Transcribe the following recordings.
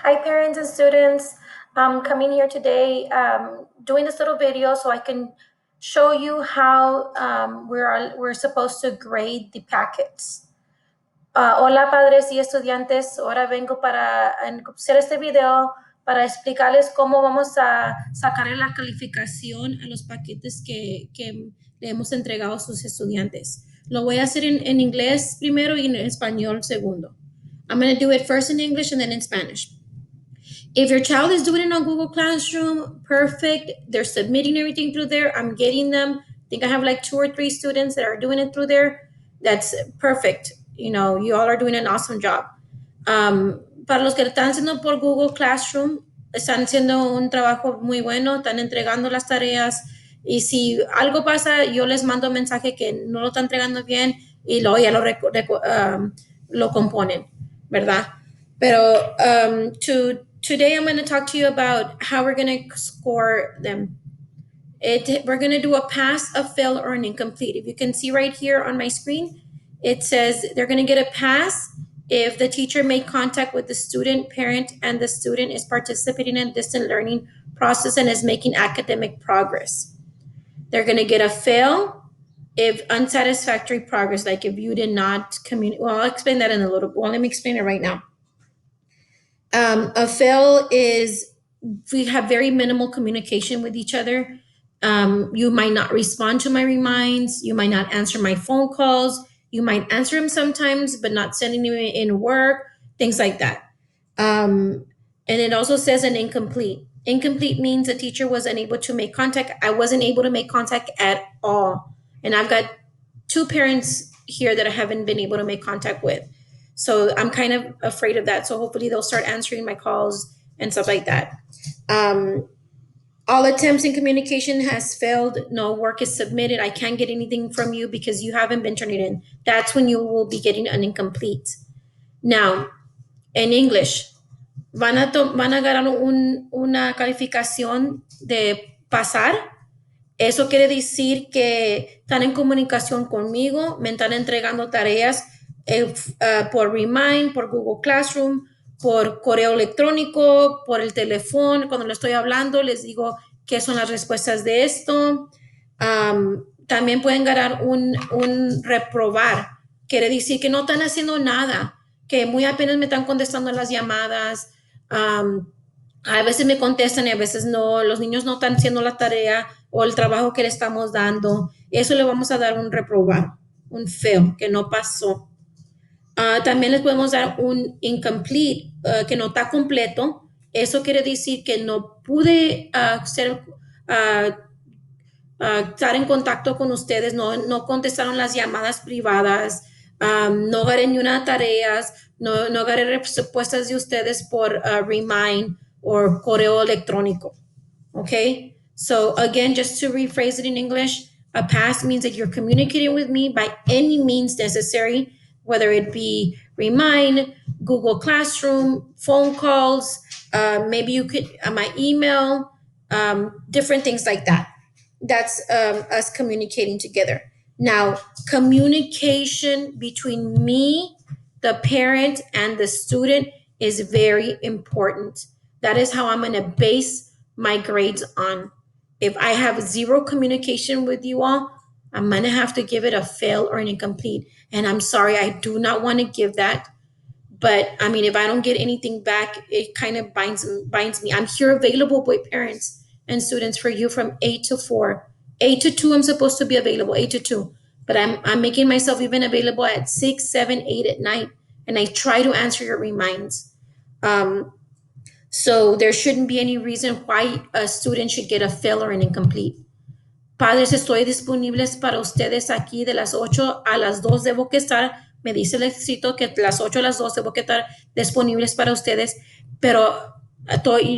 Hi, parents and students. I'm coming here today doing this little video so I can show you how we're supposed to grade the packets. Hola, padres y estudiantes. Ahora vengo para hacer este video para explicarles cómo vamos a sacar la calificación a los paquetes que le hemos entregado a sus estudiantes. Lo voy a hacer en inglés primero y en español segundo. I'm going to do it first in English and then in Spanish. If your child is doing it on Google Classroom, perfect. They're submitting everything through there. I'm getting them. I think I have like 2 or 3 students that are doing it through there. That's perfect. You all are doing an awesome job. Para los que lo están haciendo por Google Classroom, están haciendo un trabajo muy bueno, están entregando las tareas. Y si algo pasa, yo les mando un mensaje que no lo están entregando bien y luego ya lo componen, ¿verdad? Pero today I'm going to talk to you about how we're going to score them. We're going to do a pass, a fail, or an incomplete. If you can see right here on my screen, it says they're going to get a pass if the teacher made contact with the student, parent, and the student is participating in distant learning process and is making academic progress. They're going to get a fail if unsatisfactory progress, like if you did not communicate. Well, I'll explain that in a little bit. Well, let me explain it right now. A fail is we have very minimal communication with each other. You might not respond to my reminds. You might not answer my phone calls. You might answer them sometimes, but not sending me in work, things like that. And it also says an incomplete. Incomplete means a teacher was unable to make contact. I wasn't able to make contact at all. And I've got 2 parents here that I haven't been able to make contact with. So I'm kind of afraid of that. So hopefully they'll start answering my calls and stuff like that. All attempts in communication has failed. No work is submitted. I can't get anything from you because you haven't been turning it in. That's when you will be getting an incomplete. Now, in English, van a ganar una calificación de pasar. Eso quiere decir que están en comunicación conmigo, me están entregando tareas por Remind, por Google Classroom, por correo electrónico, por el teléfono. Cuando le estoy hablando, les digo qué son las respuestas de esto. También pueden ganar un reprobar. Quiere decir que no están haciendo nada, que muy apenas me están contestando las llamadas. A veces me contestan y a veces no. Los niños no están haciendo la tarea o el trabajo que le estamos dando. Eso le vamos a dar un reprobar, un fail, que no pasó. También les podemos dar un incomplete, que no está completo. Eso quiere decir que no pude estar en contacto con ustedes, no contestaron las llamadas privadas, no agarré ni una tareas, no agarré respuestas de ustedes por Remind o correo electrónico. Okay, so again, just to rephrase it in English, a pass means that you're communicating with me by any means necessary, whether it be Remind, Google Classroom, phone calls, maybe you could my email, different things like that. That's us communicating together. Now, communication between me, the parent, and the student is very important. That is how I'm going to base my grades on. If I have 0 communication with you all, I'm going to have to give it a fail or an incomplete. And I'm sorry, I do not want to give that. But I mean, if I don't get anything back, it kind of binds me. I'm here available with parents and students for you from 8 to 4. 8 to 2, I'm supposed to be available, 8 to 2. But I'm making myself even available at 6, 7, 8 at night. And I try to answer your reminds. So there shouldn't be any reason why a student should get a fail or an incomplete. Padres, estoy disponibles para ustedes aquí de las 8 a las 2 debo que estar. Me dice el escrito que de las 8 a las 2 debo que estar disponibles para ustedes, pero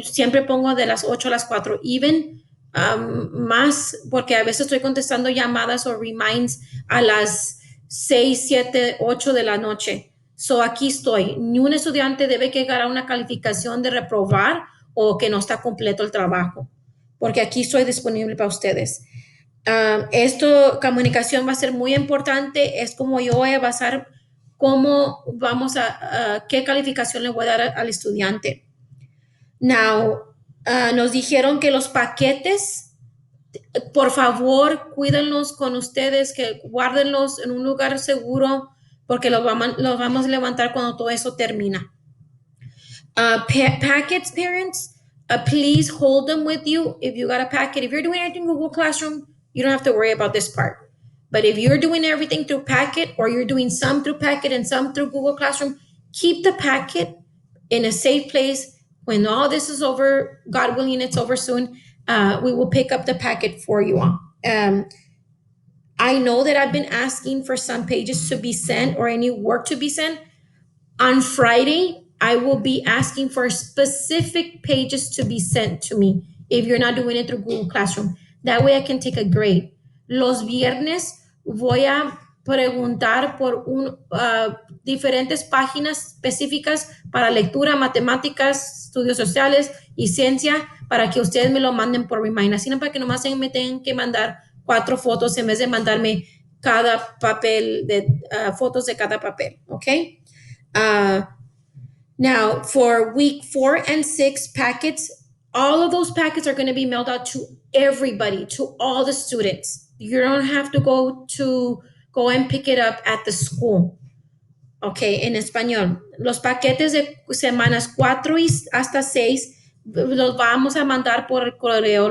siempre pongo de las 8 a las 4, even más, porque a veces estoy contestando llamadas o reminds a las 6, 7, 8 de la noche. So aquí estoy. Ni un estudiante debe que ganar una calificación de reprobar o que no está completo el trabajo, porque aquí estoy disponible para ustedes. Esto, comunicación va a ser muy importante. Es como yo voy a basar cómo vamos qué calificación le voy a dar al estudiante. Now, nos dijeron que los paquetes, por favor, cuídenlos con ustedes, que guárdenlos en un lugar seguro, porque los vamos a levantar cuando todo eso termina. Packets, parents, please hold them with you. If you got a packet, if you're doing anything Google Classroom, you don't have to worry about this part. But if you're doing everything through Packet, or you're doing some through Packet and some through Google Classroom, keep the packet in a safe place. When all this is over, God willing, it's over soon, we will pick up the packet for you all. I know that I've been asking for some pages to be sent or any work to be sent. On Friday, I will be asking for specific pages to be sent to me if you're not doing it through Google Classroom. That way I can take a grade. Los viernes voy a preguntar por diferentes páginas específicas para lectura, matemáticas, estudios sociales y ciencia para que ustedes me lo manden por Remind. Así no para que nomás me tengan que mandar 4 fotos en vez de mandarme cada papel de fotos de cada papel, ¿ok? Uh, Now, for week 4 and 6 packets, all of those packets are going to be mailed out to everybody, to all the students. You don't have to go and pick it up at the school. Okay, en español. Los paquetes de semanas 4 hasta 6 los vamos a mandar por el correo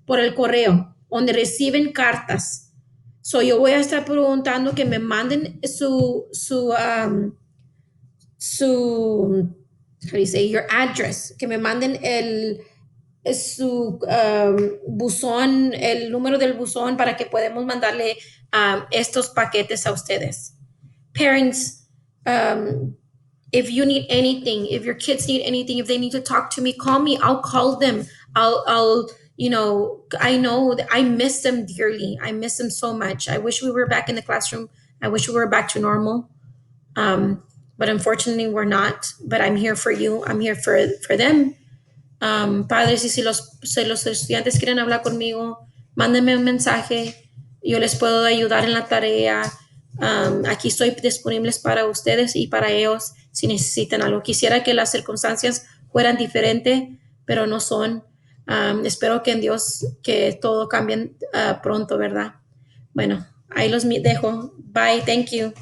por el correo, donde reciben cartas. So yo voy a estar preguntando que me manden how do you say, your address, que me manden su buzón, el número del buzón para que podamos mandarle estos paquetes a ustedes. Parents, if you need anything, if your kids need anything, if they need to talk to me, call me. I'll call them. I'll I know that I miss them dearly. I miss them so much. I wish we were back in the classroom. I wish we were back to normal. But unfortunately we're not. But I'm here for you. I'm here for them. Padres, y si los estudiantes quieren hablar conmigo, mándenme un mensaje. Yo les puedo ayudar en la tarea. Aquí estoy disponibles para ustedes y para ellos si necesitan algo. Quisiera que las circunstancias fueran diferentes, pero no son. Espero que en Dios que todo cambie pronto, ¿verdad? Bueno, ahí los dejo. Bye, thank you.